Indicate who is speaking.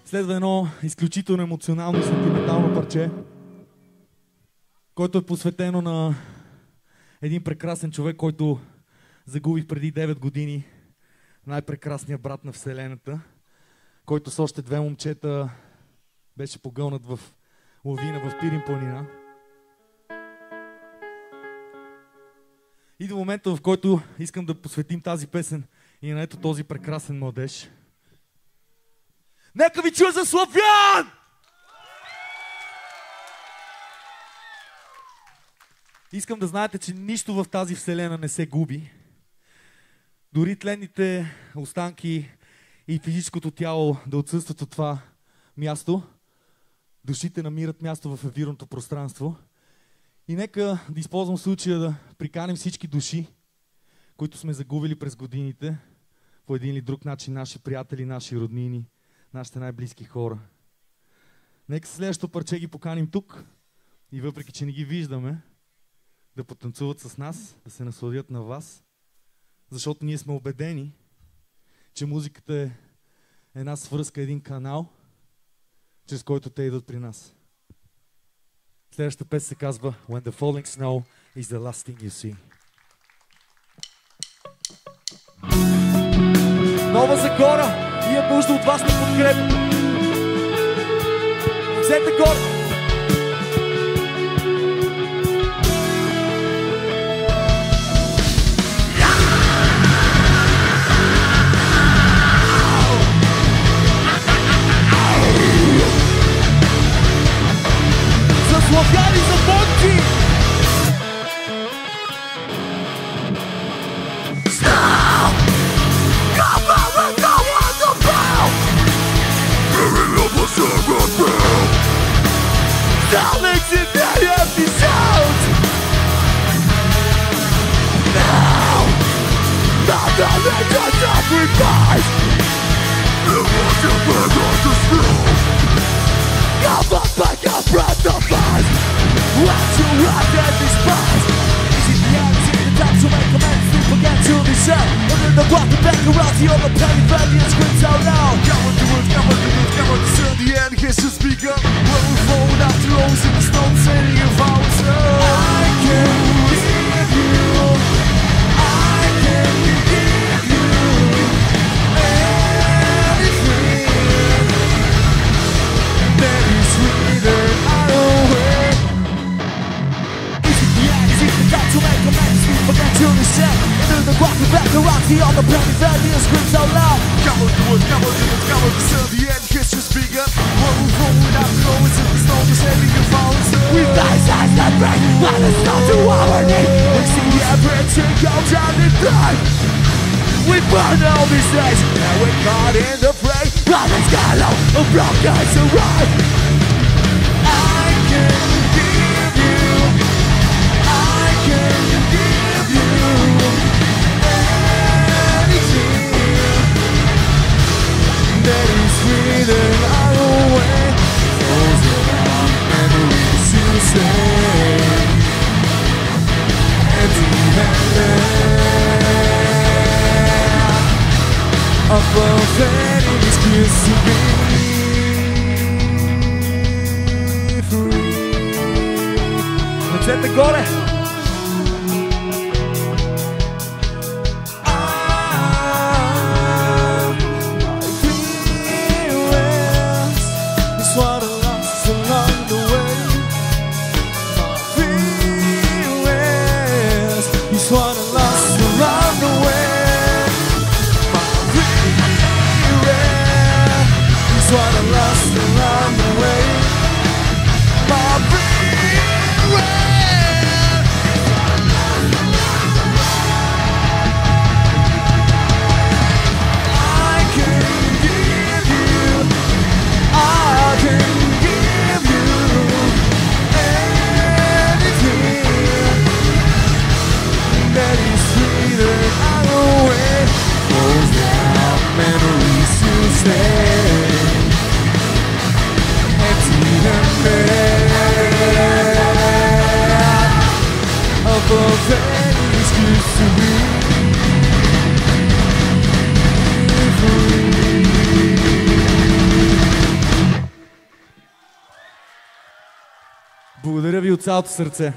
Speaker 1: Следва едно изключително емоционално и сентиментално парче, което е посветено на един прекрасен човек, който загубих преди 9 години, най-прекрасният брат на Вселената, който с още 2 момчета беше погълнат в лавина в Пирин планина. И до момента, в който искам да посветим тази песен и на ето този прекрасен младеж. Нека ви чуя за Славян! Искам да знаете, че нищо в тази вселена не се губи. Дори тленните останки и физическото тяло да отсъстват от това място, душите намират място в ефирното пространство. И нека да използвам случая да приканим всички души, които сме загубили през годините, по един или друг начин, наши приятели, наши роднини, нашите най-близки хора. Нека следващото парче ги поканим тук и въпреки, че не ги виждаме, да потанцуват с нас, да се насладят на вас, защото ние сме убедени, че музиката е една свръзка, един канал, чрез който те идват при нас. Следващата песен се казва When the falling snow is the last thing you see. Нова Загора! Имам нужда от вас на подкрепа. Взете горе! За Славяни, за Бонти! Alex in that empty sound. Now, not the legend sacrifice. The water bag on the snow. Come up like a breath of life. Watch you run and despise. Is it the end? Is it the time to make amends? Sleep again to be sad. And then the water back around the other penny valley and screams out loud. Come on, do it, come on, do it, come on. The end has just begun. When we fall out the rose in the snow, saying if I was I can give you, I can give you anything that is sweeter away. Is it the end? Is it the time to make amends? Forget to be sad. And then the walking back around the other penny valley and screams out loud. Come on, do it, come on, do it, come on. The end has just begun. When we fall out the rose in the snow, saying if I was with eyes that break, but it's not to our need. We see everything go down in time. We burn all these days, and we're caught in the fray. Running shallow, a broken to ride. I can give you, I can give you anything that is sweeter away. Those are memories you say, and above enemies kissing me free. Ръцете горе! Благодаря ви от цялото сърце.